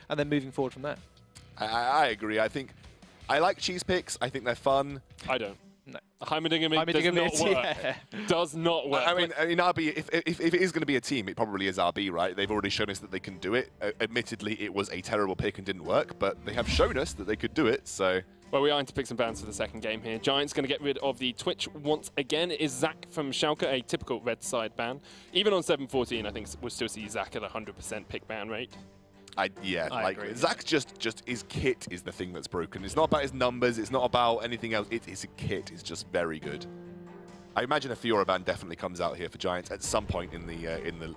and then moving forward from there. I agree. I think I like cheese picks. I think they're fun. I don't. No. Heimerdinger does not work. Yeah. Does not work. I mean, RB, if it is going to be a team, it probably is RB, right? They've already shown us that they can do it. Admittedly, it was a terrible pick and didn't work, but they have shown us that they could do it, so... Well, we are into picks and bans for the second game here. Giants going to get rid of the Twitch once again. It is Zach from Schalke, a typical red side ban. Even on 714, I think we'll still see Zach at 100% pick ban rate. I agree. Zach just his kit is the thing that's broken. It's not about his numbers. It's not about anything else. It's a kit. It's just very good. I imagine a Fiora ban definitely comes out here for Giants at some point in the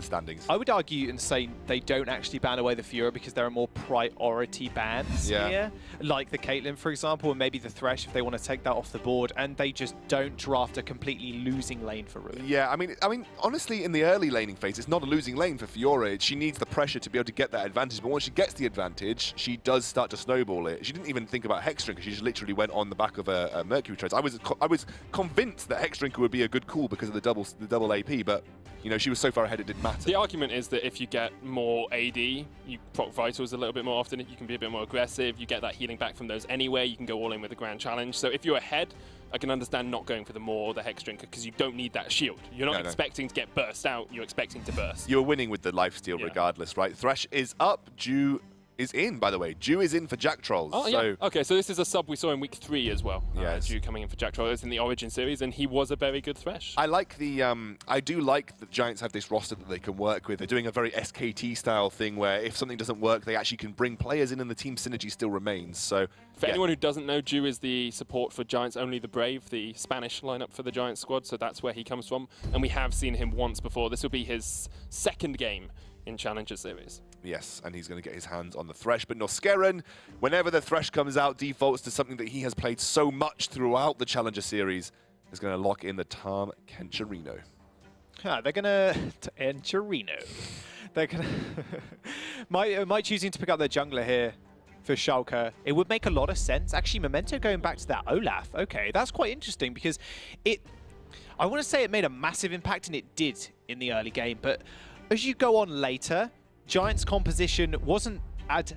standings. I would argue and say they don't actually ban away the Fiora because there are more priority bans here, like the Caitlyn, for example, and maybe the Thresh if they want to take that off the board, and they just don't draft a completely losing lane for Ruin. Yeah, I mean, honestly, in the early laning phase, it's not a losing lane for Fiora. She needs the pressure to be able to get that advantage, but once she gets the advantage, she does start to snowball it. She didn't even think about Hexdrinker. She just literally went on the back of a Mercury Treads. I was convinced that Hexdrinker would be a good call because of the double AP, but you know, she was so far ahead it didn't matter. The argument is that if you get more AD, you proc Vitals a little bit more often, you can be a bit more aggressive, you get that healing back from those anyway, you can go all in with the Grand Challenge. So if you're ahead, I can understand not going for the Maw or the Hexdrinker because you don't need that shield. You're not expecting to get burst out, you're expecting to burst. You're winning with the lifesteal regardless, right? Thresh is up, Ju is in, by the way. Ju is in for Jack Trolls. Oh, so yeah. Okay, so this is a sub we saw in week 3 as well. Yes. Ju coming in for Jack Trolls in the Origin series, and he was a very good Thresh. I like the, I do like that Giants have this roster that they can work with. They're doing a very SKT style thing where if something doesn't work, they actually can bring players in and the team synergy still remains. So for anyone who doesn't know, Ju is the support for Giants Only the Brave, the Spanish lineup for the Giants squad, so that's where he comes from. And we have seen him once before. This will be his second game in Challenger Series. Yes, and he's going to get his hands on the Thresh. But Noskeren, whenever the Thresh comes out, defaults to something that he has played so much throughout the Challenger Series, is going to lock in the Tarm Kencherino. They're going to... Kencherino. They're going to... Might choosing to pick up their jungler here for Schalke. It would make a lot of sense. Actually, Memento going back to that Olaf. Okay, that's quite interesting because it... I want to say it made a massive impact, and it did in the early game, but as you go on later, Giants' composition wasn't as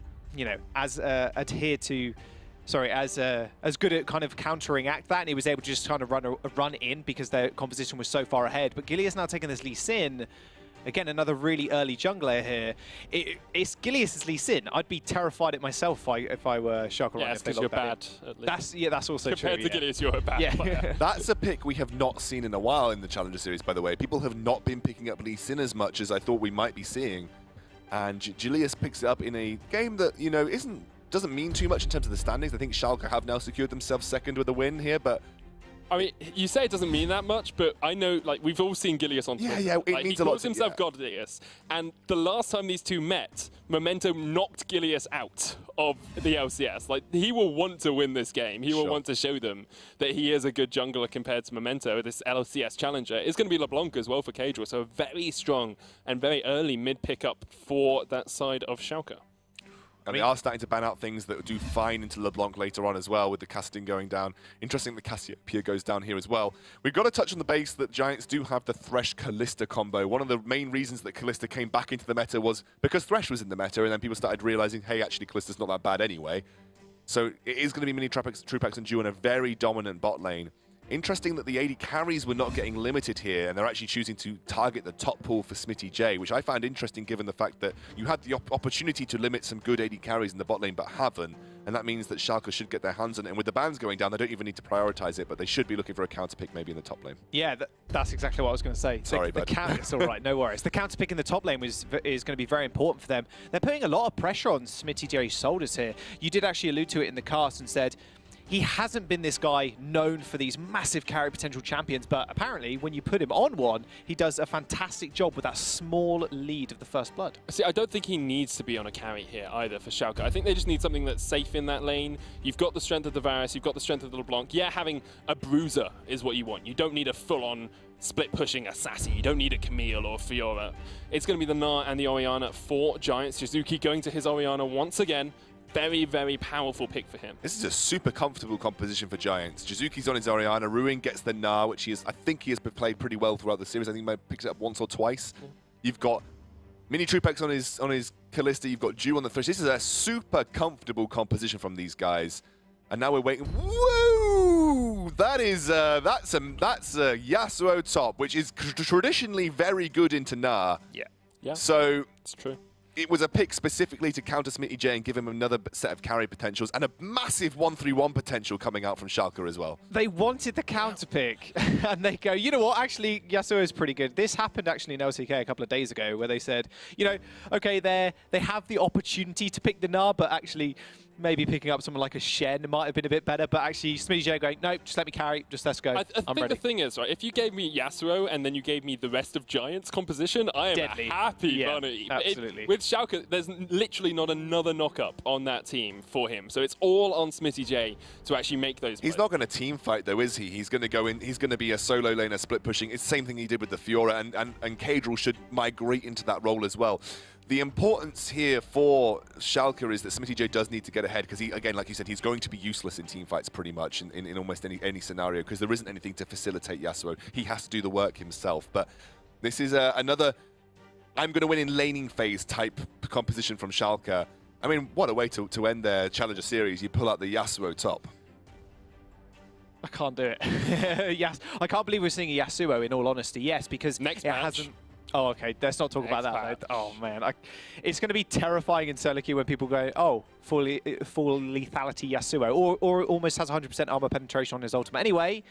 adhered to, as good at kind of countering act that, and he was able to just kind of run in because their composition was so far ahead. But Gilius now taking this Lee Sin, again another really early jungler here. It's Gilius' Lee Sin. I'd be terrified at myself if I were Schalke. Yeah, because you're bad. That's also compared true. Compared to Gilius, you're a bad player. That's a pick we have not seen in a while in the Challenger Series, by the way. People have not been picking up Lee Sin as much as I thought we might be seeing. And Gilius picks it up in a game that, you know, doesn't mean too much in terms of the standings. I think Schalke have now secured themselves second with a win here, but... I mean, you say it doesn't mean that much, but I know, like, we've all seen Gilius on Twitter. Yeah, it means a lot. He calls himself God Gilius, and the last time these two met, Memento knocked Gilius out of the LCS. Like, he will want to win this game. He will want to show them that he is a good jungler compared to Memento, this LCS challenger. It's going to be LeBlanc as well for Caedrel, so a very strong and very early mid pickup for that side of Schalke. And they are starting to ban out things that do fine into LeBlanc later on as well, with the casting going down. Interesting that Cassiopeia goes down here as well. We've got to touch on the base that Giants do have the Thresh-Kalista combo. One of the main reasons that Kalista came back into the meta was because Thresh was in the meta, and then people started realizing, hey, actually, Kalista's not that bad anyway. So it is going to be mini Trupax and Ju in a very dominant bot lane. Interesting that the AD carries were not getting limited here, and they're actually choosing to target the top pool for Smitty J, which I found interesting given the fact that you had the opportunity to limit some good AD carries in the bot lane, but haven't. And that means that Schalke should get their hands on it. And with the bans going down, they don't even need to prioritize it, but they should be looking for a counter pick maybe in the top lane. Yeah, that's exactly what I was going to say. Sorry, bud. It's all right, no worries. The counter pick in the top lane is going to be very important for them. They're putting a lot of pressure on Smitty J's shoulders here. You did actually allude to it in the cast and said, he hasn't been this guy known for these massive carry potential champions, but apparently when you put him on one, he does a fantastic job with that small lead of the first blood. See, I don't think he needs to be on a carry here either for Schalke. I think they just need something that's safe in that lane. You've got the strength of the Varus, you've got the strength of the LeBlanc. Yeah, having a bruiser is what you want. You don't need a full-on split-pushing assassin. You don't need a Camille or Fiora. It's going to be the Gnar and the Orianna for Giants. Jizuki going to his Orianna once again. Very, very powerful pick for him. This is a super comfortable composition for Giants. Jizuki's on his Orianna. Ruin gets the Gnar, which I think he has played pretty well throughout the series. I think he picks it up once or twice. Yeah. You've got Mini Trupex on his Callista. You've got Ju on the Thresh. This is a super comfortable composition from these guys. And now we're waiting. Woo! That's a Yasuo top, which is traditionally very good into Gnar. Yeah. So it's true. It was a pick specifically to counter Smitty J and give him another set of carry potentials and a massive 1-3-1 potential coming out from Schalke as well. They wanted the counter pick, and they go, you know what, actually, Yasuo is pretty good. This happened actually in LCK a couple of days ago where they said, you know, okay, they have the opportunity to pick the Gnar, but actually maybe picking up someone like a Shen might have been a bit better, but actually Smitty J going, no, just let me carry, just let's go. I think the thing is, right, if you gave me Yasuo and then you gave me the rest of Giants composition, I am a happy bunny. Absolutely. With Schalke, there's literally not another knock-up on that team for him, so it's all on Smitty J to actually make those plays. He's not going to team fight though, is he? He's going to go in, he's going to be a solo laner split pushing. It's the same thing he did with the Fiora, and Kadril should migrate into that role as well. The importance here for Schalke is that Smitty J does need to get ahead because he, again, like you said, he's going to be useless in team fights pretty much in almost any scenario because there isn't anything to facilitate Yasuo. He has to do the work himself. But this is another I'm going to win in laning phase type composition from Schalke. I mean, what a way to end their Challenger Series. You pull out the Yasuo top. I can't do it. Yes, I can't believe we're seeing a Yasuo, in all honesty. Yes, because next it match. hasn't... Oh, okay. Let's not talk about that. Oh, man. It's going to be terrifying in solo queue when people go, oh, full lethality Yasuo, or almost has 100% armor penetration on his ultimate. Anyway,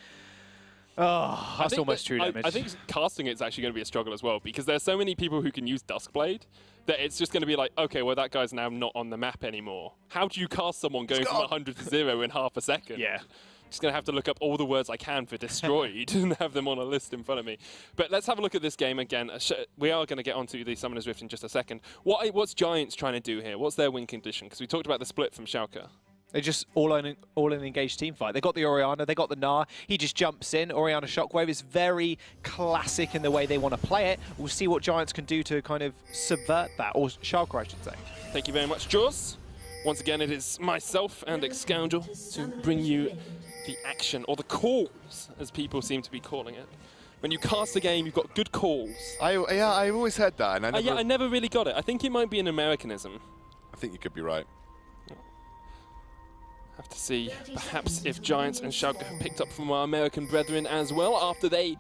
oh, that's almost true damage. I think casting it's actually going to be a struggle as well, because there's so many people who can use Duskblade that it's just going to be like, okay, well, that guy's now not on the map anymore. How do you cast someone going from 100 to 0 in half a second? Yeah. Just going to have to look up all the words I can for destroyed and have them on a list in front of me. But let's have a look at this game again. We are going to get onto the Summoner's Rift in just a second. What's Giants trying to do here? What's their win condition? Because we talked about the split from Schalke. They just all in an engaged team fight. They got the Orianna, they got the Gnar. He just jumps in. Orianna Shockwave is very classic in the way they want to play it. We'll see what Giants can do to kind of subvert that, or Schalke, I should say. Thank you very much, Jaws. Once again, it is myself and Excoundrel to bring you the action, or the calls, as people seem to be calling it. When you cast a game, you've got good calls. Yeah, I've always heard that. And I never really got it. I think it might be an Americanism. I think you could be right. Have to see, perhaps, if Giants and Schalke have picked up from our American brethren as well after they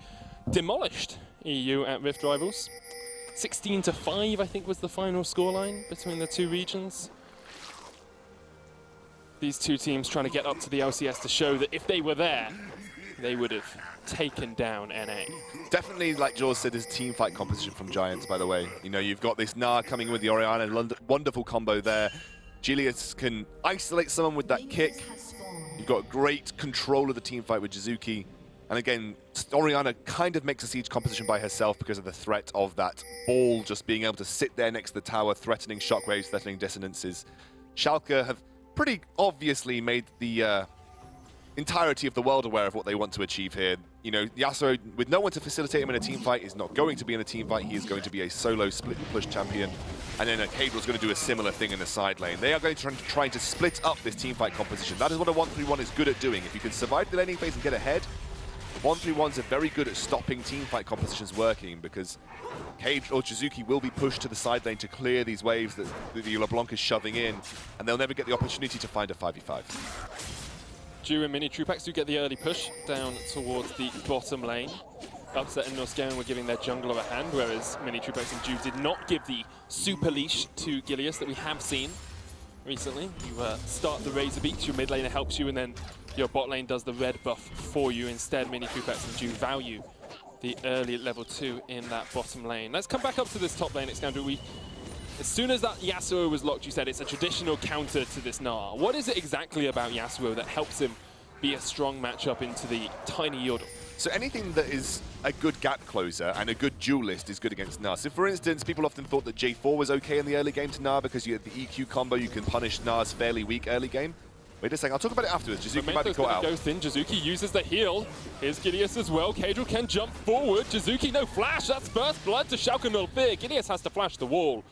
demolished EU at Rift Rivals. 16-5, I think, was the final scoreline between the two regions. These two teams trying to get up to the LCS to show that if they were there, they would have taken down NA. Definitely, like George said, is team fight composition from Giants, by the way. You know, you've got this Gnar coming in with the Orianna, wonderful combo there. Julius can isolate someone with that kick. You've got great control of the team fight with Jizuki. And again, Orianna kind of makes a siege composition by herself because of the threat of that ball just being able to sit there next to the tower, threatening shockwaves, threatening dissonances. Schalke have pretty obviously made the entirety of the world aware of what they want to achieve here. You know, Yasuo, with no one to facilitate him in a team fight, is not going to be in a team fight. He is going to be a solo split and push champion. And then Kadril's going to do a similar thing in the side lane. They are going to try to split up this team fight composition. That is what a 1-3-1 is good at doing. If you can survive the laning phase and get ahead, 1-3-1s are very good at stopping team fight compositions working, because Cage or Jizuki will be pushed to the side lane to clear these waves that the LeBlanc is shoving in, and they'll never get the opportunity to find a 5v5. Ju and Mini Trupax do get the early push down towards the bottom lane. Upset and Norscaran were giving their jungle a hand, whereas Mini Trupax and Ju did not give the super leash to Gilius that we have seen recently. You start the Razor Beaks, your mid laner helps you, and then your bot lane does the red buff for you. Instead, Mini Trupax and Ju value the early level 2 in that bottom lane. Let's come back up to this top lane, Excoundrel. As soon as that Yasuo was locked, you said it's a traditional counter to this Gnar. What is it exactly about Yasuo that helps him be a strong matchup into the tiny Yordle? So anything that is a good gap closer and a good duelist is good against Gnar. So for instance, people often thought that J4 was okay in the early game to Gnar because you had the EQ combo, you can punish Gnar's fairly weak early game. Wait a second, I'll talk about it afterwards. Jizuki might be caught out. Go thin. Jizuki uses the heal. Here's Gilius as well. Kadril can jump forward. Jizuki, no flash. That's first blood to Schalke 04. Gilius has to flash the wall.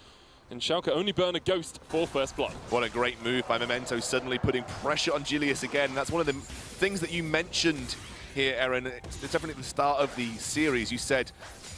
And Schalke only burn a ghost for first blood. What a great move by Memento, suddenly putting pressure on Gilius again. That's one of the things that you mentioned here, Aaron. It's definitely the start of the series. You said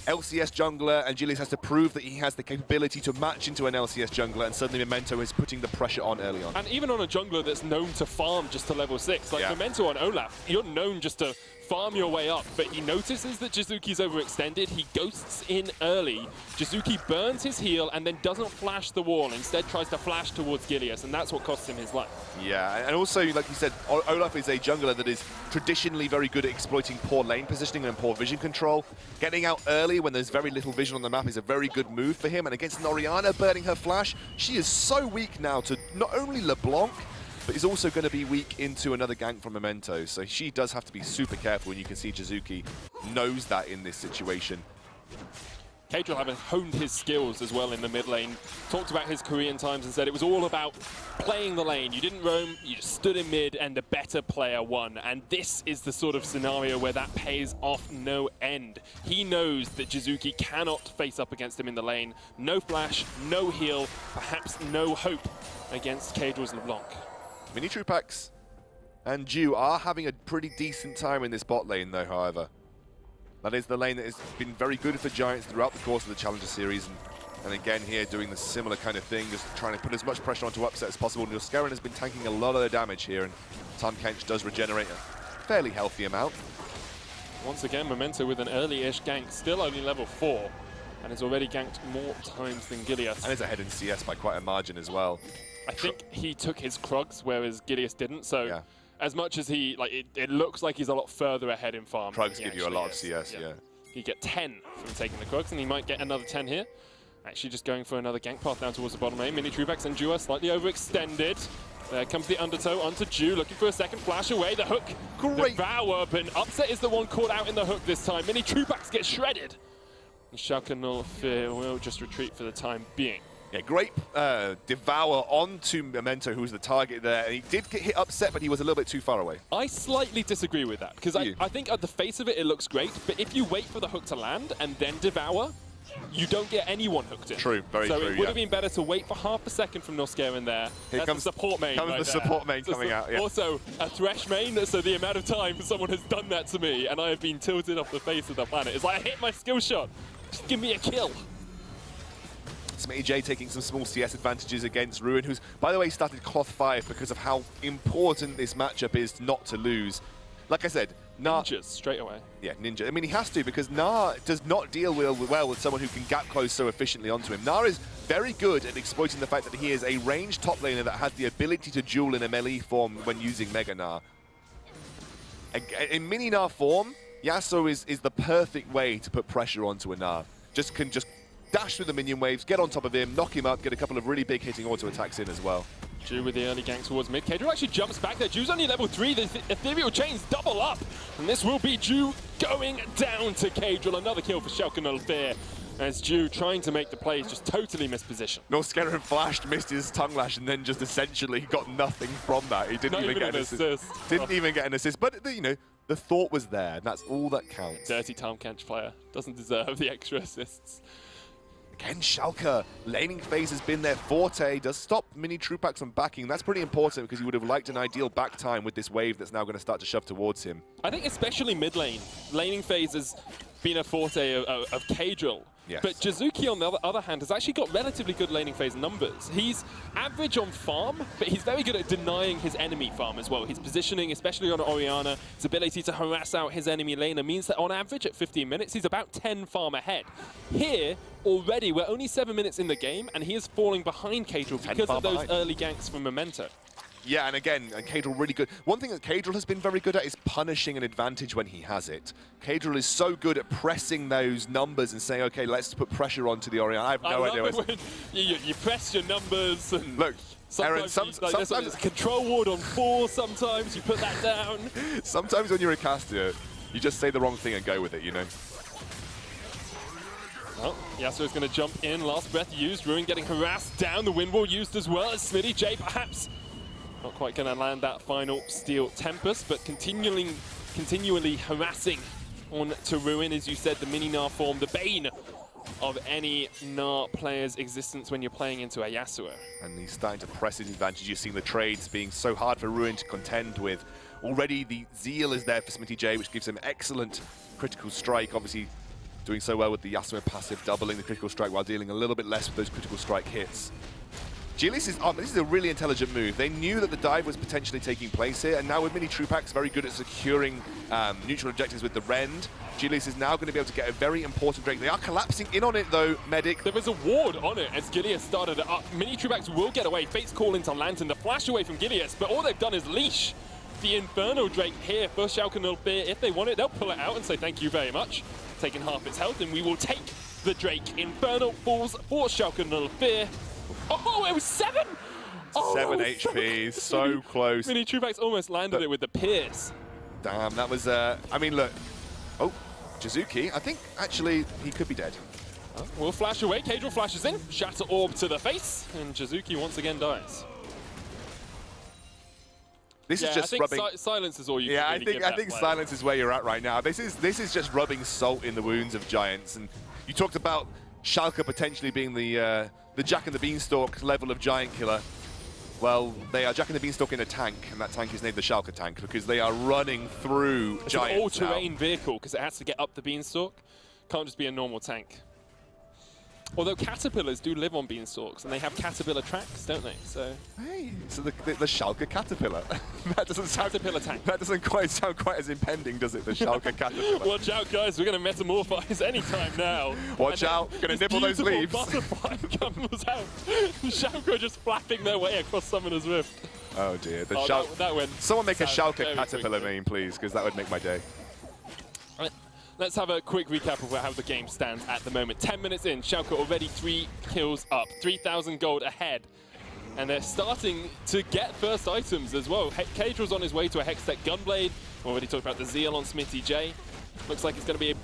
LCS jungler, and Julius has to prove that he has the capability to match into an LCS jungler, and suddenly Memento is putting the pressure on early on. And even on a jungler that's known to farm just to level 6, like Memento on Olaf, you're known just to farm your way up, but he notices that Jizuki's overextended, he ghosts in early, Jizuki burns his heal and then doesn't flash the wall, instead tries to flash towards Gilius, and that's what costs him his life. Yeah, and also, like you said, Olaf is a jungler that is traditionally very good at exploiting poor lane positioning and poor vision control. Getting out early when there's very little vision on the map is a very good move for him, and against Orianna burning her flash, she is so weak now to not only LeBlanc, but he's also going to be weak into another gank from Memento, so she does have to be super careful, and you can see Jizuki knows that in this situation. Kadril having honed his skills as well in the mid lane, talked about his Korean times and said it was all about playing the lane. You didn't roam, you just stood in mid and the better player won. And this is the sort of scenario where that pays off no end. He knows that Jizuki cannot face up against him in the lane. No flash, no heal, perhaps no hope against Kadril's LeBlanc. Mini Trupax and Ju are having a pretty decent time in this bot lane though, however. That is the lane that has been very good for Giants throughout the course of the Challenger Series. And again here doing the similar kind of thing, just trying to put as much pressure onto Upset as possible. Nilskeren has been tanking a lot of the damage here, and Tahm Kench does regenerate a fairly healthy amount. Once again, Memento with an early-ish gank, still only level 4, and has already ganked more times than Gilius. And is ahead in CS by quite a margin as well. I think he took his Krugs, whereas Gilius didn't, so as much as he, like, it looks like he's a lot further ahead in farm. Krugs give you a lot of CS, yeah. He get 10 from taking the Krugs, and he might get another 10 here. Actually just going for another gank path down towards the bottom lane. Mini Trupax and Ju are slightly overextended. There comes the undertow onto Ju, looking for a second flash away. The hook, great Devour, but Upset is the one caught out in the hook this time. Mini Trupax gets shredded. And Schalke 04 will just retreat for the time being. Yeah, great Devour onto Memento, who was the target there. And he did get hit Upset, but he was a little bit too far away. I slightly disagree with that, because I think at the face of it, it looks great. But if you wait for the hook to land and then Devour, you don't get anyone hooked in. True, very true. So it would have been better to wait for half a second from Nilskeren there. Here comes the support main. Comes right the there. support main coming out. Yeah. Also, a Thresh main, so the amount of time someone has done that to me and I have been tilted off the face of the planet. It's like I hit my skill shot. Just give me a kill. Smitty J taking some small CS advantages against Ruin, who's, by the way, started Cloth 5 because of how important this matchup is not to lose. Like I said, Nah... Ninjas, straight away. Yeah, Ninja. I mean, he has to, because Nah does not deal well with someone who can gap close so efficiently onto him. Nah is very good at exploiting the fact that he is a ranged top laner that has the ability to duel in a melee form when using Mega Nah. In Mini Nah form, Yasuo is the perfect way to put pressure onto a Nah. Can just dash through the minion waves, get on top of him, knock him up, get a couple of really big hitting auto attacks in as well. Ju with the early gank towards mid. Kadril actually jumps back there. Ju's only level 3. The ethereal chains double up. And this will be Ju going down to Kadril. Another kill for Schalke 04. As Ju trying to make the plays, just totally mispositioned. Nilskeren flashed, missed his tongue lash, and then just essentially got nothing from that. He didn't even get an assist. Didn't even get an assist. But, you know, the thought was there, and that's all that counts. Dirty Tahm Kench player. Doesn't deserve the extra assists. Again, Schalke, laning phase has been their forte, does stop Mini Trupax from backing. That's pretty important because he would have liked an ideal back time with this wave that's now going to start to shove towards him. I think especially mid lane, laning phase has been a forte of Kadril. Yes. But Jizuki, on the other hand, has actually got relatively good laning phase numbers. He's average on farm, but he's very good at denying his enemy farm as well. His positioning, especially on Orianna, his ability to harass out his enemy laner means that on average at 15 minutes, he's about 10 farm ahead. Here, already, we're only 7 minutes in the game, and he is falling behind Kadril because of those early ganks from Memento. Yeah, and again, Kadril really good. One thing that Kadril has been very good at is punishing an advantage when he has it. Kadril is so good at pressing those numbers and saying, okay, let's put pressure onto the Orianna. I have no idea. When you press your numbers and look, Aaron, sometimes there's a control ward on 4 sometimes, you put that down. Sometimes when you're a caster, you just say the wrong thing and go with it, you know? Well, Yasuo's going to jump in, last breath used, Ruin getting harassed down, the wind wall used as well as Smitty J perhaps not quite going to land that final Steel Tempest, but continually harassing on to Ruin, as you said, the Mini Nah form, the bane of any Nah player's existence when you're playing into a Yasuo. And he's starting to press his advantage. You're seeing the trades being so hard for Ruin to contend with. Already the Zeal is there for Smitty J, which gives him excellent critical strike. Obviously, doing so well with the Yasuo passive, doubling the critical strike while dealing a little bit less with those critical strike hits. Gilius is up. This is a really intelligent move. They knew that the dive was potentially taking place here, and now with Mini Trupax very good at securing neutral objectives with the Rend, Gilius is now going to be able to get a very important Drake. They are collapsing in on it though, Medic. There is a ward on it as Gilius started it up. Mini Trupax will get away. Fate's call into Lantern, the flash away from Gilius, but all they've done is leash the Inferno Drake here for Schalke 04. If they want it, they'll pull it out and say thank you very much. Taking half its health, and we will take the Drake. Inferno falls for Schalke 04. Oh, it was 7! Oh, 7 HP, so close. Mini Trupax almost landed it with the Pierce. Damn, that was, I mean, look. Oh, Jizuki, I think actually he could be dead. Will flash away, Cadril flashes in, Shatter Orb to the face, and Jizuki once again dies. This is just rubbing. Silence is all you yeah, can really I think player. silence is where you're at right now. This is just rubbing salt in the wounds of Giants. And you talked about Schalke potentially being the Jack and the Beanstalk level of Giant killer. Well, they are Jack and the Beanstalk in a tank, and that tank is named the Schalke tank because they are running through it's Giants. It's an all-terrain vehicle because it has to get up the Beanstalk. Can't just be a normal tank. Although caterpillars do live on beanstalks, and they have caterpillar tracks, don't they? So hey, so the Schalke caterpillar. That doesn't sound caterpillar tank. That doesn't quite sound quite as impending, does it? The Schalke caterpillar. Watch out, guys! We're going to metamorphise anytime now. Watch out! Going to nibble those leaves. Butterfly comes out. Schalke are just flapping their way across Summoner's Rift. Oh dear! The that went. Someone make a Schalke quickly. caterpillar meme, please, because that would make my day. Let's have a quick recap of how the game stands at the moment. 10 minutes in, Schalke already 3 kills up, 3,000 gold ahead. And they're starting to get first items as well. Cadril's on his way to a Hextech Gunblade. Already talked about the Zeal on Smithy J. Looks like it's going to be a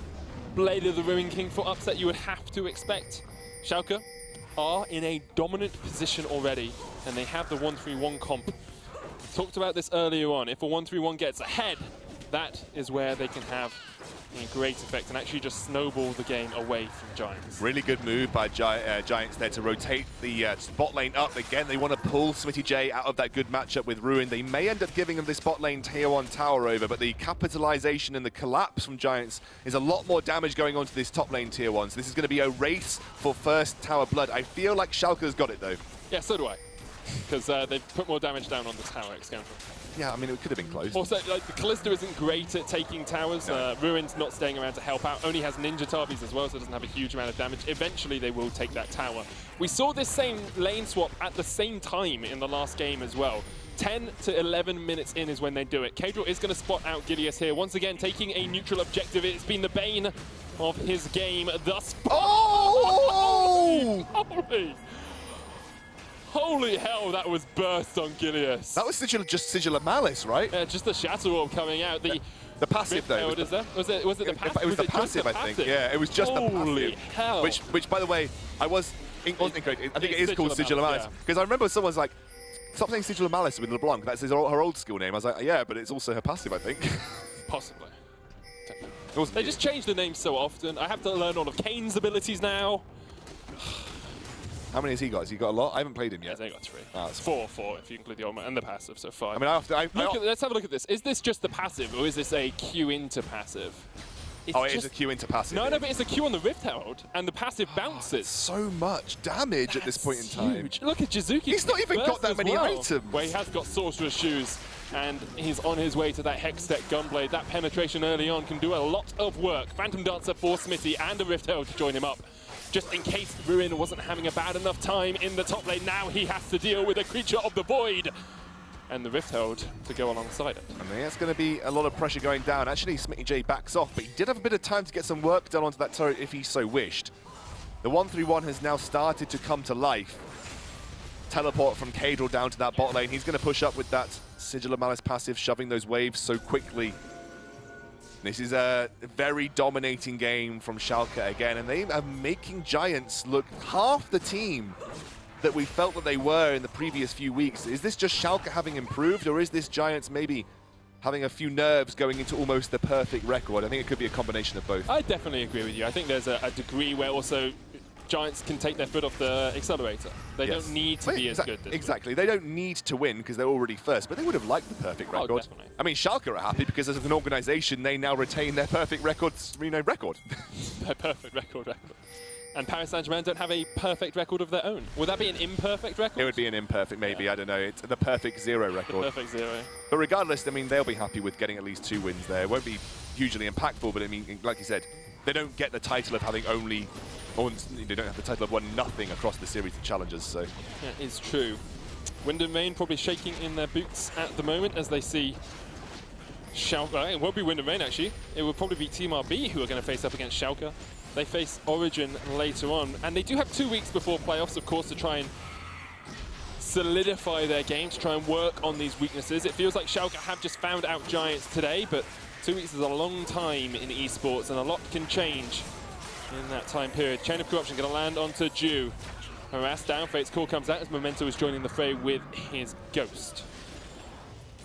Blade of the Ruin King for upset you would have to expect. Schalke are in a dominant position already, and they have the 1-3-1 comp. We talked about this earlier on. If a 1-3-1 gets ahead, that is where they can have a great effect and actually just snowball the game away from Giants. Really good move by Giants there to rotate the spot lane up. Again, they want to pull Smitty J out of that good matchup with Ruin. They may end up giving them this bot lane tier 1 tower over, but the capitalization and the collapse from Giants is a lot more damage going on to this top lane tier 1. So this is going to be a race for first tower blood. I feel like Schalke's got it though. Yeah, so do I. Because they've put more damage down on the tower expansion. Yeah, I mean, it could have been close. Also, like, the Kalista isn't great at taking towers. No. Ruin's not staying around to help out. Only has Ninja Tabis as well, so it doesn't have a huge amount of damage. Eventually, they will take that tower. We saw this same lane swap at the same time in the last game as well. 10 to 11 minutes in is when they do it. Cadril is going to spot out Gilius here. Once again, taking a neutral objective. It's been the bane of his game thus far. Oh! Holy hell, that was burst on Gilius. That was just Sigil of Malice, right? Just the Shatter Orb coming out. The passive, though. Was it the passive? It was the passive, I think. Yeah, it was just the passive. Holy hell. Which, by the way, wasn't incorrect. I think it is called Sigil of Malice. Because I remember someone's like, stop saying Sigil of Malice with LeBlanc. That's her old skill name. I was like, yeah, but it's also her passive, I think. Possibly. They just change the name so often. I have to learn all of Kane's abilities now. How many has he got? Has he got a lot? I haven't played him yet. Yeah, they got 3. Oh, it's 4 if you include the ultimate and the passive, so 5. I mean, let's have a look at this. Is this just the passive, or is this a Q into passive? It is a Q into passive. No, but it's a Q on the Rift Herald, and the passive bounces. So much damage at this point in time. Huge. Look at Jizuki. He's not even got that many items. Well, he has got Sorcerer's Shoes, and he's on his way to that Hextech Gunblade. That penetration early on can do a lot of work. Phantom Dancer for Smithy and a Rift Herald to join him up. Just in case Ruin wasn't having a bad enough time in the top lane, now he has to deal with a Creature of the Void and the Rift Herald to go alongside it. I mean, that's going to be a lot of pressure going down. Actually, Smitty J backs off, but he did have a bit of time to get some work done onto that turret if he so wished. The 1-3-1 has now started to come to life. Teleport from Cadril down to that bot lane. He's going to push up with that Sigil of Malice passive, shoving those waves so quickly. This is a very dominating game from Schalke again, and they are making Giants look half the team that we felt that they were in the previous few weeks. Is this just Schalke having improved, or is this Giants maybe having a few nerves going into almost the perfect record? I think it could be a combination of both. I definitely agree with you. I think there's a degree where also Giants can take their foot off the accelerator. They don't need to be as good. Exactly. They don't need to win because they're already first, but they would have liked the perfect record. Oh, definitely. I mean, Schalke are happy because as an organization, they now retain their perfect record. Their perfect record. And Paris Saint-Germain don't have a perfect record of their own. Would that be an imperfect record? It would be an imperfect, maybe. Yeah. I don't know. It's the perfect 0 record. The perfect 0. But regardless, I mean, they'll be happy with getting at least 2 wins there. It won't be hugely impactful, but I mean, like you said, they don't get the title of having only, or they don't have the title of 1-0 across the series of challenges. So that is true. Wind and Rain probably shaking in their boots at the moment as they see Schalke. It won't be Wind and Rain, actually. It will probably be Team RB who are going to face up against Schalke. They face Origin later on, and they do have 2 weeks before playoffs, of course, to try and solidify their game, to try and work on these weaknesses. It feels like Schalke have just found out Giants today, but 2 weeks is a long time in esports, and a lot can change in that time period. Chain of Corruption going to land onto Ju. Harassed down, Fate's Call comes out as Memento is joining the fray with his Ghost.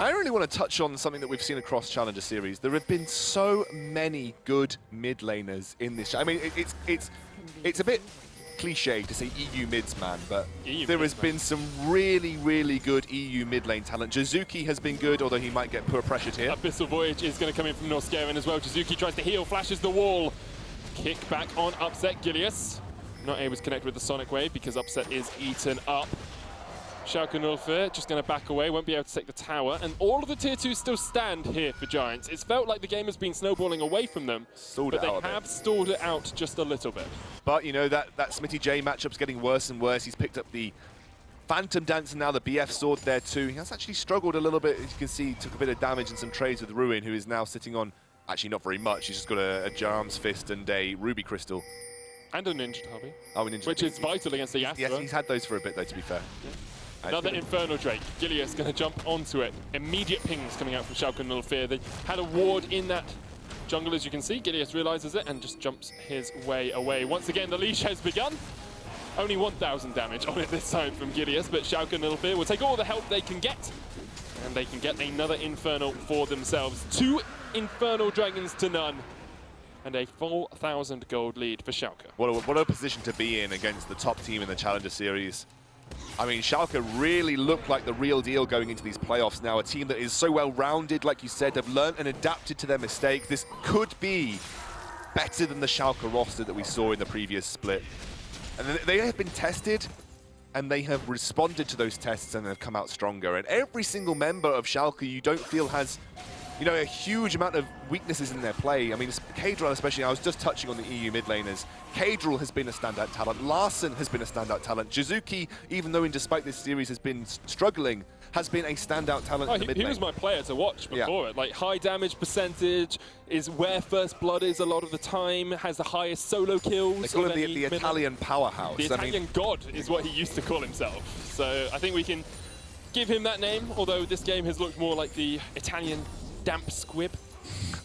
I really want to touch on something that we've seen across Challenger Series. There have been so many good mid laners in this. I mean, it's a bit cliche to say EU mids, man, but there has been some really, really good EU mid lane talent. Jizuki has been good, although he might get poor pressured here. Abyssal Voyage is going to come in from Norskeren as well. Jizuki tries to heal, flashes the wall. Kick back on Upset. Gilius not able to connect with the Sonic Wave because Upset is eaten up. Schalke 04 just going to back away, won't be able to take the tower, and all of the tier 2s still stand here for Giants. It's felt like the game has been snowballing away from them, but they have stalled it out just a little bit. But, you know, that Smitty J matchup's getting worse and worse. He's picked up the Phantom Dance and now the BF Sword there too. He has actually struggled a little bit, as you can see. He took a bit of damage and some trades with Ruin, who is now sitting on, actually not very much. He's just got a Jarm's Fist and a Ruby Crystal. And a Ninja Hobby. Oh, a Ninja. Which is vital against the Yasuo. Yes, he's had those for a bit though, to be fair. Yeah. Another Infernal Drake. Gilius going to jump onto it. Immediate pings coming out from Schalke 04. They had a ward in that jungle, as you can see. Gilius realizes it and just jumps his way away. Once again, the leash has begun. Only 1,000 damage on it this time from Gilius, but Schalke 04 will take all the help they can get. And they can get another Infernal for themselves. 2 Infernal Dragons to none. And a 4,000 gold lead for Schalke. What a position to be in against the top team in the Challenger Series. I mean, Schalke really look like the real deal going into these playoffs now. A team that is so well-rounded, like you said, they've learned and adapted to their mistakes. This could be better than the Schalke roster that we saw in the previous split. And they have been tested, and they have responded to those tests and have come out stronger. And every single member of Schalke you don't feel has, you know, a huge amount of weaknesses in their play. I mean, Kadral especially, I was just touching on the EU mid laners. Kadral has been a standout talent. Larson has been a standout talent. Jizuki, even though despite this series has been struggling, has been a standout talent in the mid lane. He was my player to watch before it. Like, high damage percentage, is where first blood is a lot of the time, has the highest solo kills. They call him the Italian powerhouse. The Italian god is what he used to call himself. So I think we can give him that name, although this game has looked more like the Italian damp squib.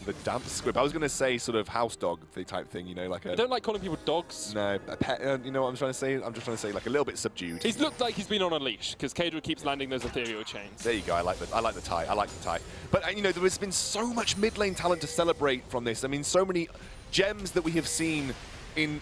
The damp squib. I was going to say sort of house dog type thing, you know, like a... I don't like calling people dogs. No, a pet, you know what I'm trying to say? I'm just trying to say like a little bit subdued. He's looked like he's been on a leash because Kadral keeps landing those ethereal chains. There you go. I like the tie. I like the tie. But you know, there has been so much mid lane talent to celebrate from this. I mean, so many gems that we have seen in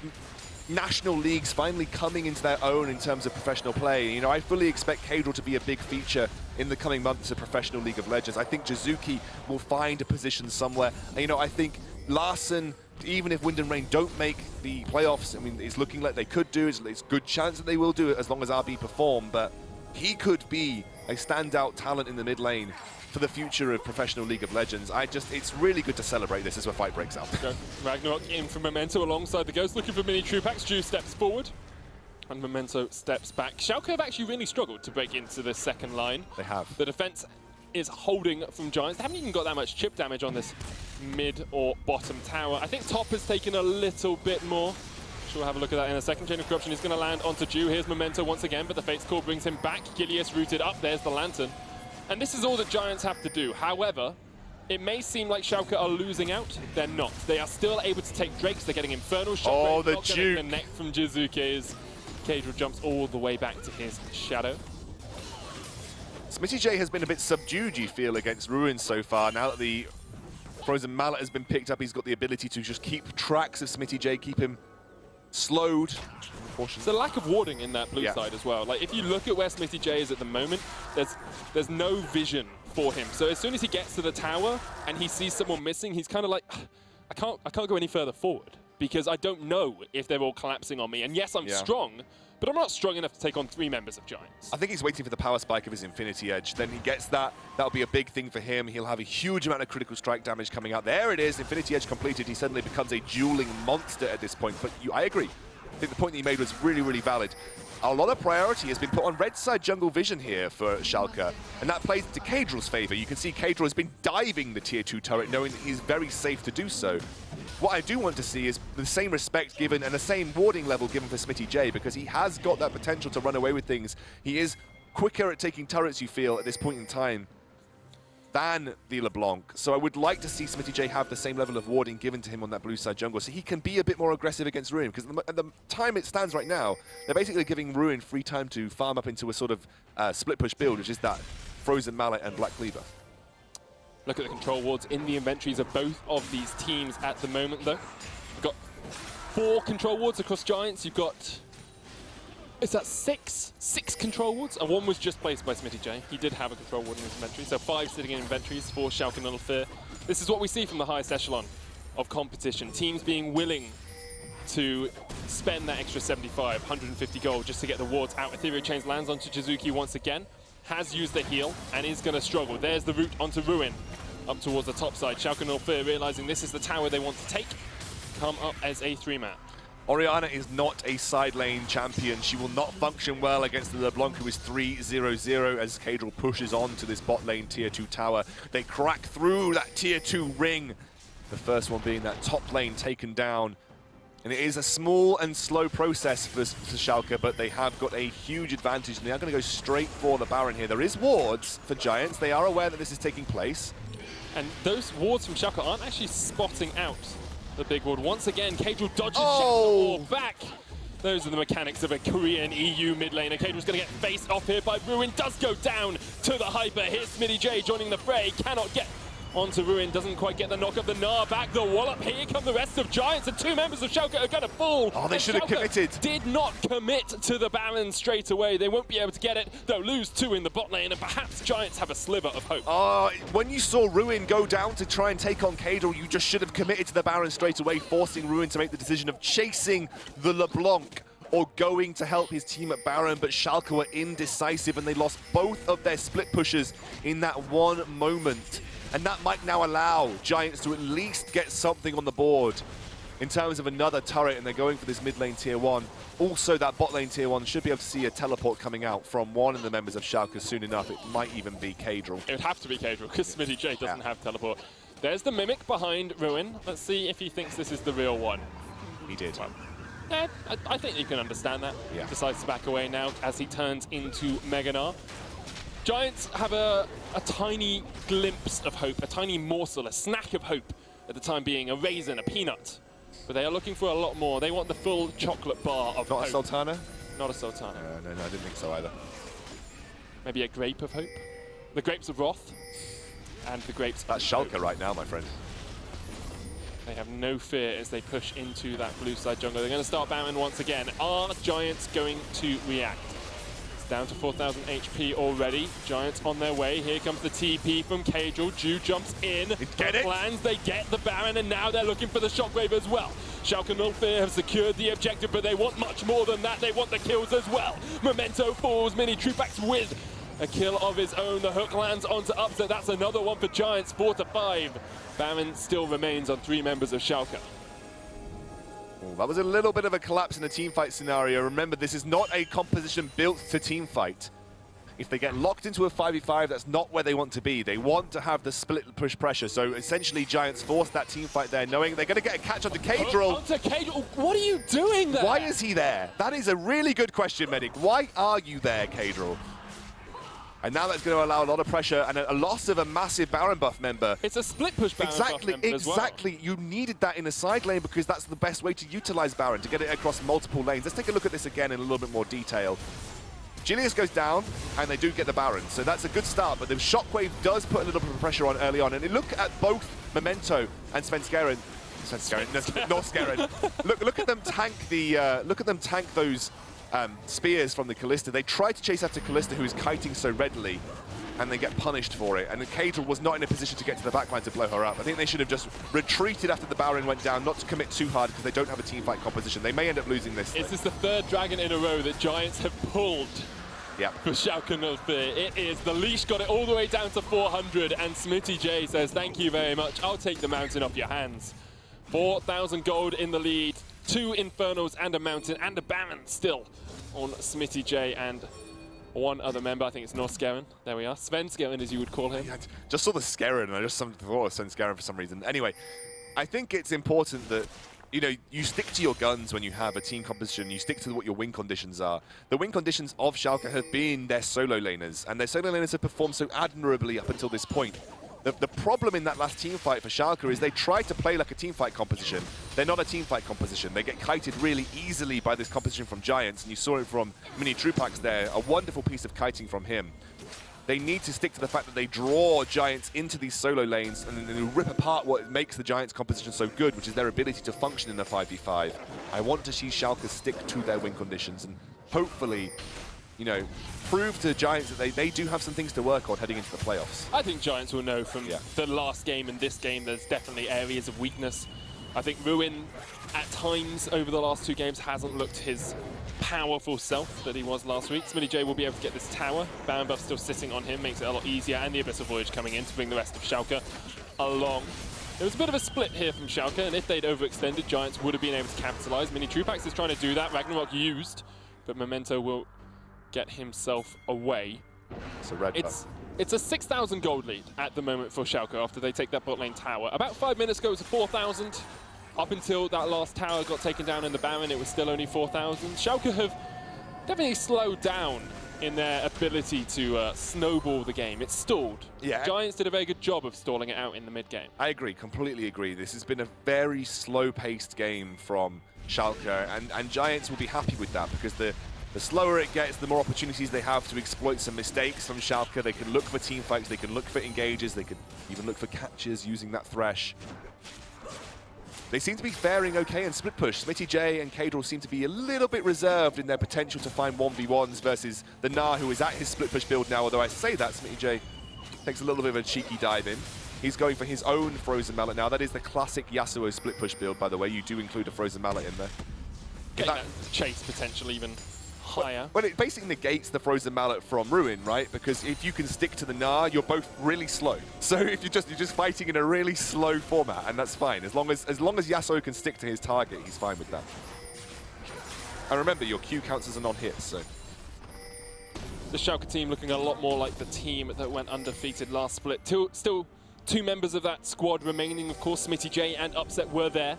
national leagues finally coming into their own in terms of professional play. You know, I fully expect Kadral to be a big feature in the coming months of Professional League of Legends. I think Jizuki will find a position somewhere. And, you know, I think Larson, even if Wind and Rain don't make the playoffs, I mean, it's looking like they could do. It's a good chance that they will do it as long as RB perform. But he could be a standout talent in the mid lane for the future of Professional League of Legends. It's really good to celebrate this as a fight breaks out. Ragnarok in from Memento alongside the Ghost, looking for mini true packs. Ju steps forward, and Memento steps back. Schalke have actually really struggled to break into the second line. They have. The defense is holding from Giants. They haven't even got that much chip damage on this mid or bottom tower. I think top has taken a little bit more. We'll have a look at that in a second. Chain of Corruption is going to land onto Ju. Here's Memento once again, but the Fate's Call brings him back. Gilius rooted up. There's the Lantern. And this is all that Giants have to do. However, it may seem like Schalke are losing out. They're not. They are still able to take Drakes. They're getting Infernal Shot. Oh, the juke. Connect from Jizuki as Kadral jumps all the way back to his shadow. Smitty J has been a bit subdued, you feel, against Ruin so far. Now that the Frozen Mallet has been picked up, he's got the ability to just keep tracks of Smitty J, keep him slowed. There's a lack of warding in that blue side as well. Like, if you look at where Smitty J is at the moment, there's no vision for him. So as soon as he gets to the tower and he sees someone missing, he's kind of like, I can't go any further forward because I don't know if they're all collapsing on me. And yes, I'm strong, but I'm not strong enough to take on 3 members of Giants. I think he's waiting for the power spike of his Infinity Edge. Then he gets that. That'll be a big thing for him. He'll have a huge amount of critical strike damage coming out. There it is. Infinity Edge completed. He suddenly becomes a dueling monster at this point. But I agree. I think the point that he made was really, really valid. A lot of priority has been put on red side jungle vision here for Schalke, and that plays into Kadril's favor. You can see Kadril has been diving the tier 2 turret, knowing that he's very safe to do so. What I do want to see is the same respect given and the same warding level given for Smitty J, because he has got that potential to run away with things. He is quicker at taking turrets, you feel, at this point in time than the LeBlanc. So I would like to see Smitty J have the same level of warding given to him on that blue side jungle, so he can be a bit more aggressive against Ruin, because at the time it stands right now, they're basically giving Ruin free time to farm up into a sort of split push build, which is that Frozen Mallet and Black Cleaver. Look at the control wards in the inventories of both of these teams at the moment, though. You've got 4 control wards across Giants. You've got, is that 6? 6 control wards, and 1 was just placed by Smitty J. He did have a control ward in his inventory, so 5 sitting in inventories for Schalke 04. This is what we see from the highest echelon of competition. Teams being willing to spend that extra 75, 150 gold just to get the wards out. Ethereal Chains lands onto Jizuki once again, has used the heal, and is going to struggle. There's the route onto Ruin, up towards the top side. Schalke 04 realizing this is the tower they want to take, come up as a 3-man. Orianna is not a side lane champion. She will not function well against the LeBlanc, who is 3-0-0 as Kadril pushes on to this bot lane tier 2 tower. They crack through that tier 2 ring. The first one being that top lane taken down. And it is a small and slow process for Schalke, but they have got a huge advantage, and they are going to go straight for the Baron here. There is wards for Giants. They are aware that this is taking place. And those wards from Schalke aren't actually spotting out the big ward. Once again, Kadril dodges back. Those are the mechanics of a Korean EU mid laner. Kadril's going to get faced off here by Ruin. Does go down to the Hyper. Here's Smitty J joining the fray. Cannot get onto Ruin. Doesn't quite get the knock of the Gnar back. The wallop. Here come the rest of Giants, and 2 members of Schalke are going to fall. Oh, they should have committed. Did not commit to the Baron straight away. They won't be able to get it. They'll lose 2 in the bot lane, and perhaps Giants have a sliver of hope. When you saw Ruin go down to try and take on Kadril, you just should have committed to the Baron straight away, forcing Ruin to make the decision of chasing the LeBlanc or going to help his team at Baron, but Schalke were indecisive, and they lost both of their split pushers in that one moment. And that might now allow Giants to at least get something on the board in terms of another turret, and they're going for this mid lane tier 1. Also, that bot lane tier 1 should be able to see a teleport coming out from one of the members of Schalke soon enough. It might even be Kadril. It would have to be Kadril, because Smitty J doesn't have teleport. There's the Mimic behind Ruin. Let's see if he thinks this is the real one. He did. Well, yeah, I think you can understand that. Yeah. Decides to back away now as he turns into Mega Gnar. Giants have a tiny glimpse of hope, a tiny morsel, a snack of hope at the time being, a raisin, a peanut. But they are looking for a lot more. They want the full chocolate bar of hope. Not a Sultana? Not a Sultana. No, I didn't think so either. Maybe a grape of hope? The grapes of wrath and the grapes That's of Schalke hope. right now, my friend. They have no fear as they push into that blue side jungle. They're going to start Baron once again. Are Giants going to react? Down to 4,000 HP already. Giants on their way. Here comes the TP from Kadril. Ju jumps in. Get it. Lands. They get the Baron, and now they're looking for the Shockwave as well. Schalke 04 have secured the objective, but they want much more than that. They want the kills as well. Memento falls. Mini Trupax with a kill of his own. The hook lands onto Upset. That's another one for Giants. 4-5. Baron still remains on 3 members of Schalke. That was a little bit of a collapse in the teamfight scenario. Remember, this is not a composition built to teamfight. If they get locked into a 5v5, that's not where they want to be. They want to have the split push pressure. So essentially, Giants force that teamfight there, knowing they're going to get a catch onto Kadril. Onto Kadril. What are you doing there? Why is he there? That is a really good question, Medic. Why are you there, Kadril? And now that's going to allow a lot of pressure and a loss of a massive Baron buff member. It's a split push Baron buff member as well. Exactly. You needed that in a side lane because that's the best way to utilize Baron, to get it across multiple lanes. Let's take a look at this again in a little bit more detail. Julius goes down, and they do get the Baron, so that's a good start, but the Shockwave does put a little bit of pressure on early on. And look at both Memento and Svenskeren. North Scarin. Look at them tank the. Look at them tank those spears from the Kalista. They try to chase after Kalista, who is kiting so readily, and they get punished for it. And Kadril was not in a position to get to the backline to blow her up. I think they should have just retreated after the Baron went down, not to commit too hard because they don't have a teamfight composition. They may end up losing this. Is this the third dragon in a row that Giants have pulled? Yeah. For Schalke 04. It is. The leash got it all the way down to 400, and Smitty J says, thank you very much. I'll take the mountain off your hands. 4,000 gold in the lead. 2 Infernals and a mountain and a Baron still on Smitty J and one other member. I think it's North Scarin. There we are. Sven Scarin, as you would call him. Yeah, just saw the Scarin, and I just thought of Sven Scarin for some reason. Anyway, I think it's important that you stick to your guns when you have a team composition. You stick to what your win conditions are. The win conditions of Schalke have been their solo laners, and their solo laners have performed so admirably up until this point. The problem in that last team fight for Schalke is they tried to play like a team fight composition. They're not a team fight composition. They get kited really easily by this composition from Giants, and you saw it from Mini Trupax there. A wonderful piece of kiting from him. They need to stick to the fact that they draw Giants into these solo lanes and then rip apart what makes the Giants composition so good, which is their ability to function in a 5v5. I want to see Schalke stick to their win conditions and hopefully, prove to Giants that they do have some things to work on heading into the playoffs. I think Giants will know from the last game and this game there's definitely areas of weakness. I think Ruin, at times over the last 2 games, hasn't looked his powerful self that he was last week. Smitty J will be able to get this tower. Baron buff still sitting on him, makes it a lot easier, and the Abyssal Voyage coming in to bring the rest of Schalke along. There was a bit of a split here from Schalke, and if they'd overextended, Giants would have been able to capitalize. Mini Trupax is trying to do that. Ragnarok used, but Memento will get himself away. It's a red buff. It's a 6,000 gold lead at the moment for Schalke after they take that bot lane tower. About 5 minutes ago, it was 4,000. Up until that last tower got taken down in the Baron, it was still only 4,000. Schalke have definitely slowed down in their ability to snowball the game. It's stalled. Yeah. Giants did a very good job of stalling it out in the mid-game. I agree, completely agree. This has been a very slow-paced game from Schalke, and Giants will be happy with that because the slower it gets, the more opportunities they have to exploit some mistakes from Schalke. They can look for team fights, they can look for engages, they could even look for catches using that Thresh. They seem to be faring okay in split push. Smitty J and Kadril seem to be a little bit reserved in their potential to find 1v1s versus the Gnar, who is at his split push build now, although I say that, Smitty J takes a little bit of a cheeky dive in. He's going for his own Frozen Mallet now. That is the classic Yasuo split push build, by the way. You do include a Frozen Mallet in there. Getting that chase potential even higher. Well, it basically negates the Frozen Mallet from Ruin, right? Because if you can stick to the Gnar, you're both really slow. So if you're just fighting in a really slow format, and that's fine. As long as Yasuo can stick to his target, he's fine with that. And remember, your Q counts as a non-hit, so. The Schalke team looking a lot more like the team that went undefeated last split. Still 2 members of that squad remaining, of course. Smitty J and Upset were there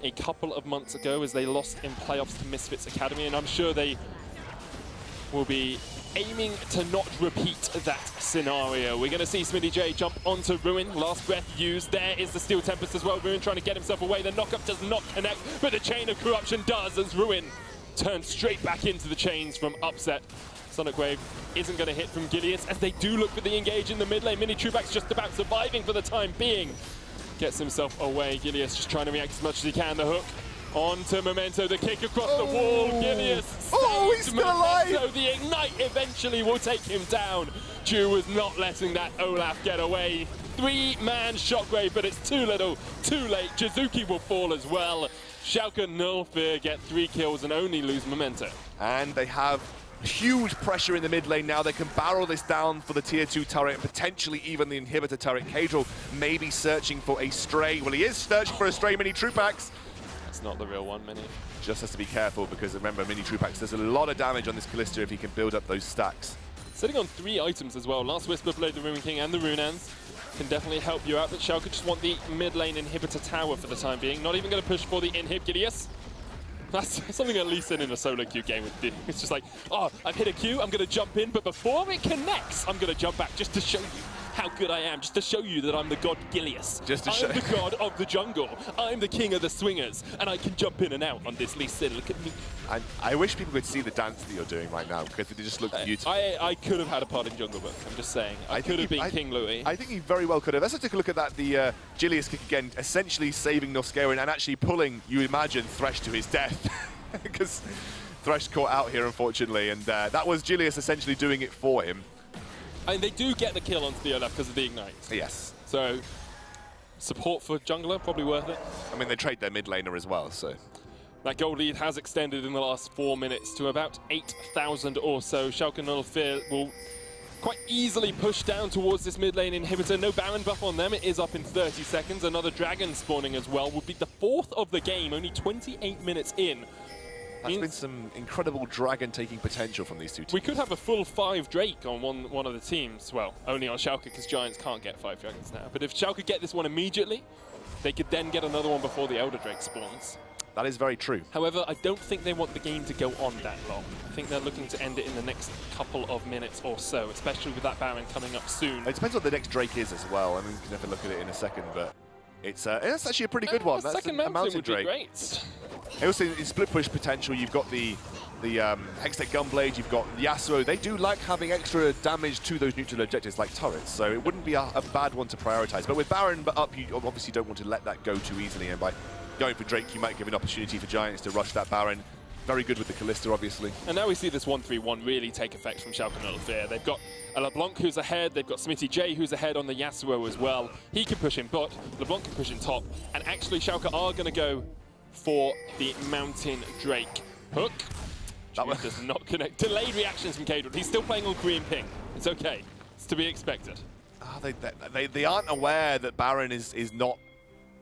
a couple of months ago as they lost in playoffs to Misfits Academy, and I'm sure they will be aiming to not repeat that scenario. We're going to see Smitty J jump onto Ruin. Last breath used. There is the Steel Tempest as well. Ruin trying to get himself away. The knockup does not connect, but the Chain of Corruption does as Ruin turns straight back into the chains from Upset. Sonic Wave isn't going to hit from Gileas as they do look for the engage in the mid lane. Mini Trupax just about surviving for the time being. Gets himself away. Gileas just trying to react as much as he can. The hook on to Memento, the kick across the wall. Gileas he's still alive! So the Ignite eventually will take him down. Ju was not letting that Olaf get away. 3-man Shockwave, but it's too little, too late. Jizuki will fall as well. Schalke Nullfear get 3 kills and only lose Memento. And they have huge pressure in the mid lane now. They can barrel this down for the tier 2 turret and potentially even the inhibitor turret. Kadril may be searching for a stray. Well, he is searching for a stray Mini Trupax. That's not the real one, Mini. Just has to be careful because remember, Mini Trupax does a lot of damage on this Kalista if he can build up those stacks. Sitting on 3 items as well. Last Whisper Blade, the Ruin King and the Runans can definitely help you out, but Schalke just want the mid lane inhibitor tower for the time being. Not even going to push for the inhib. Gileas. That's something at least in a solo queue game would do. It's just like, oh, I've hit a Q, I'm going to jump in, but before it connects, I'm going to jump back just to show you how good I am, just to show you that I'm the god Gilius. Just to show. I'm the god of the jungle. I'm the king of the swingers, and I can jump in and out on this Lee Sin. Look at me. I wish people could see the dance that you're doing right now, because it just looks beautiful. I could have had a part in Jungle Book, I'm just saying. I could have been King Louis. I think he very well could have. Let's take a look at that, the Gilius kick again, essentially saving Noskarin and actually pulling, you imagine, Thresh to his death. Because Thresh caught out here, unfortunately, and that was Gilius essentially doing it for him. And they do get the kill onto the Olaf because of the Ignite. Yes. So, support for jungler, probably worth it. I mean, they trade their mid laner as well, so. That gold lead has extended in the last 4 minutes to about 8,000 or so. Schalke 04 will quite easily push down towards this mid lane inhibitor. No Baron buff on them. It is up in 30 seconds. Another Dragon spawning as well. Would be the 4th of the game, only 28 minutes in. That's been some incredible dragon taking potential from these two teams. We could have a full 5 Drake on one of the teams. Well, only on Schalke because Giants can't get 5 Dragons now. But if Schalke get this one immediately, they could then get another one before the Elder Drake spawns. That is very true. However, I don't think they want the game to go on that long. I think they're looking to end it in the next couple of minutes or so, especially with that Baron coming up soon. It depends what the next Drake is as well. I mean, we can have a look at it in a second, but it's actually a pretty good one. That's second a mountain would Drake. be great. Also, in split push potential, you've got the Hextech Gunblade, you've got Yasuo. They do like having extra damage to those neutral objectives like turrets, so it wouldn't be a bad one to prioritize. But with Baron up, you obviously don't want to let that go too easily, and by going for Drake, you might give an opportunity for Giants to rush that Baron. Very good with the Kalista, obviously. And now we see this 1-3-1 really take effect from Schalke 04. They've got a LeBlanc who's ahead, they've got Smitty J who's ahead on the Yasuo as well. He can push in bot, LeBlanc can push in top, and actually Schalke are going to go for the Mountain Drake. Hook. That one does not connect. Delayed reactions from Cadron. He's still playing on green ping. It's okay. It's to be expected. Oh, they aren't aware that Baron is not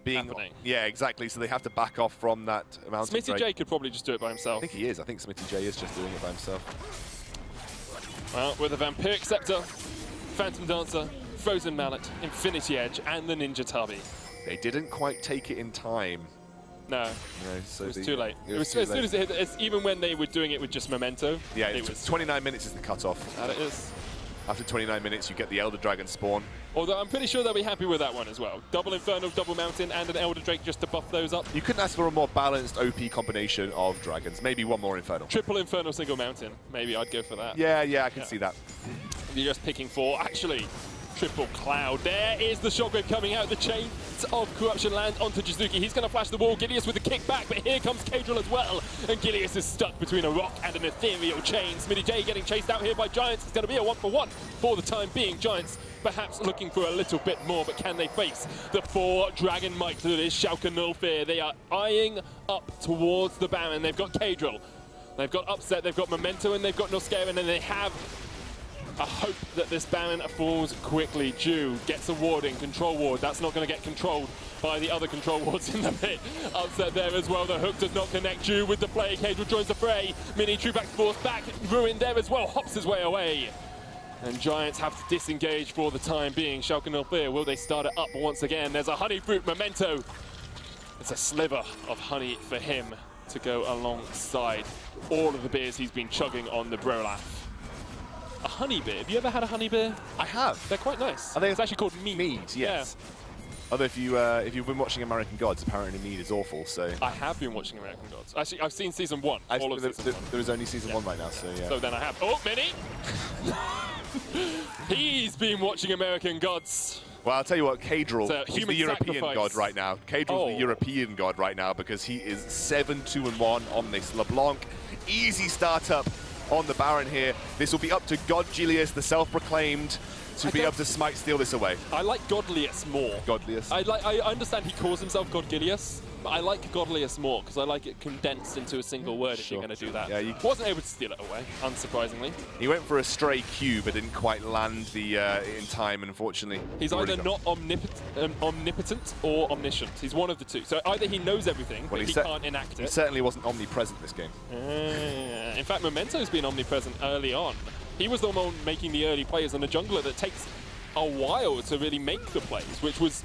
being happening. Yeah, exactly. So they have to back off from that Mountain Smitty Drake. J could probably just do it by himself. I think he is. I think Smitty J is just doing it by himself. Well, with a Vampiric Scepter, Phantom Dancer, Frozen Mallet, Infinity Edge, and the Ninja Tabi. They didn't quite take it in time. No, so it was too late. It was too late. As soon as it hit, even when they were doing it with just Memento. Yeah, it was 29 minutes is the cutoff. And it is. After 29 minutes, you get the Elder Dragon spawn. Although I'm pretty sure they'll be happy with that one as well. Double Inferno, double Mountain, and an Elder Drake just to buff those up. You couldn't ask for a more balanced OP combination of dragons. Maybe one more Inferno. Triple Inferno, single Mountain. Maybe I'd go for that. Yeah, I can see that. You're just picking 4. Actually, triple Cloud. There is the Shockwave coming out. The chains of Corruption land onto Jizuki. He's going to flash the wall. Gilius with a kick back, but here comes Cadril as well. And Gilius is stuck between a rock and an ethereal chain. Smitty J getting chased out here by Giants. It's going to be a 1-for-1 for the time being. Giants perhaps looking for a little bit more, but can they face the 4 Dragon Might that is Schalke 04? They are eyeing up towards the Baron. They've got Cadril, they've got Upset, they've got Memento, and they've got Noskarin, and they have a hope that this Baron falls quickly. Jew gets a warding, control ward. That's not going to get controlled by the other control wards in the pit. Upset there as well. The hook does not connect. Jew with the play. Cadril joins the fray. Mini Trueback's forced back. Ruined there as well. Hops his way away. And Giants have to disengage for the time being. Schalke 04, will they start it up once again? There's a Honey Fruit Memento. It's a sliver of honey for him to go alongside all of the beers he's been chugging on the Brolaf. A honey beer. Have you ever had a honey beer? I have. They're quite nice. I think it's actually called mead. Mead, yes. Yeah. Although if you've been watching American Gods, apparently mead is awful. So I have been watching American Gods. Actually, I've seen season 1. There is only season 1 right now, so yeah. So then I have. Oh, Minnie! He's been watching American Gods. Well, I'll tell you what, Cadril is the European sacrifice. god right now. Cadril's the European god right now because he is 7-2-1 on this LeBlanc. Easy startup on the Baron here. This will be up to God Gilius, the self-proclaimed, to be able to smite steal this away. I like Godlius more. Godlius. I understand he calls himself God Gilius, but I like Godlius more because I like it condensed into a single word if you're going to do that. Yeah, wasn't able to steal it away, unsurprisingly. He went for a stray Q, but didn't quite land the in time, unfortunately. He's either not omnipotent or omniscient. He's one of the two. So either he knows everything, but he can't enact it. He certainly wasn't omnipresent this game. In fact, Memento's been omnipresent early on. He was the one making the early plays, and a jungler that takes a while to really make the plays, which was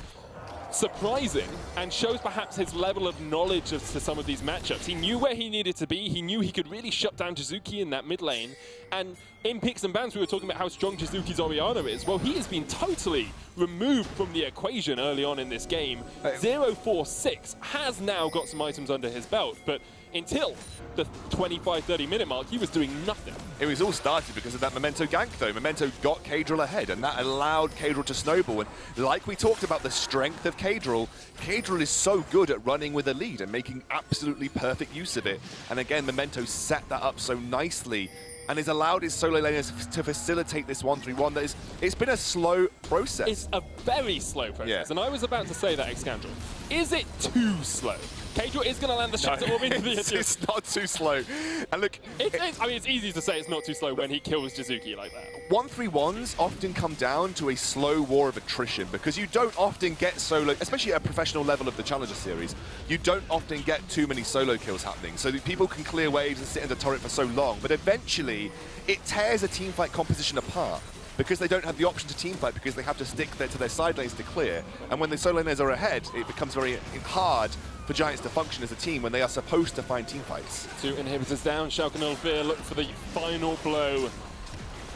surprising and shows perhaps his level of knowledge to some of these matchups. He knew where he needed to be. He knew he could really shut down Jizuki in that mid lane. And in picks and bans, we were talking about how strong Jizuki's Orianna is. Well, he has been totally removed from the equation early on in this game. 046 has now got some items under his belt, but until the 25-30 minute mark, he was doing nothing. It was all started because of that Memento gank, though. Memento got Kadril ahead, and that allowed Kadril to snowball. And like we talked about the strength of Kadril, Kadril is so good at running with a lead and making absolutely perfect use of it. And again, Memento set that up so nicely and has allowed his solo laners to facilitate this 1-3-1. It's been a slow process. It's a very slow process, and I was about to say that, Excandrel. Is it too slow? Kadril is going to land the Shatter Orb into the it's not too slow. And look, I mean, it's easy to say it's not too slow when he kills Jizuki like that. 1-3-1s often come down to a slow war of attrition because you don't often get solo, especially at a professional level of the Challenger Series, you don't often get too many solo kills happening. So that people can clear waves and sit in the turret for so long, but eventually it tears a teamfight composition apart because they don't have the option to teamfight because they have to stick to their side lanes to clear. And when the solo laners are ahead, it becomes very hard for Giants to function as a team when they are supposed to find teamfights. 2 inhibitors down, Schalke 04 look for the final blow.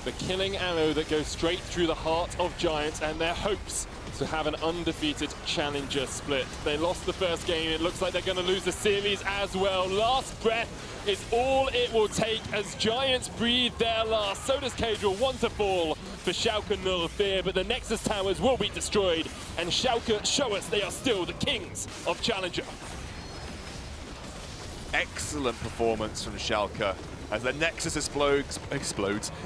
The killing arrow that goes straight through the heart of Giants and their hopes to have an undefeated challenger split. They lost the first game, it looks like they're going to lose the series as well. Last breath is all it will take as Giants breathe their last. So does Kadril, 1 to fall for Schalke 04, but the Nexus towers will be destroyed, and Schalke show us they are still the kings of Challenger. Excellent performance from Schalke as the Nexus explodes,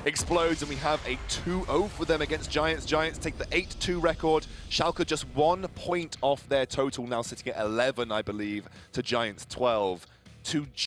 and we have a 2-0 for them against Giants. Giants take the 8-2 record. Schalke just 1 point off their total, now sitting at 11, I believe, to Giants 12. To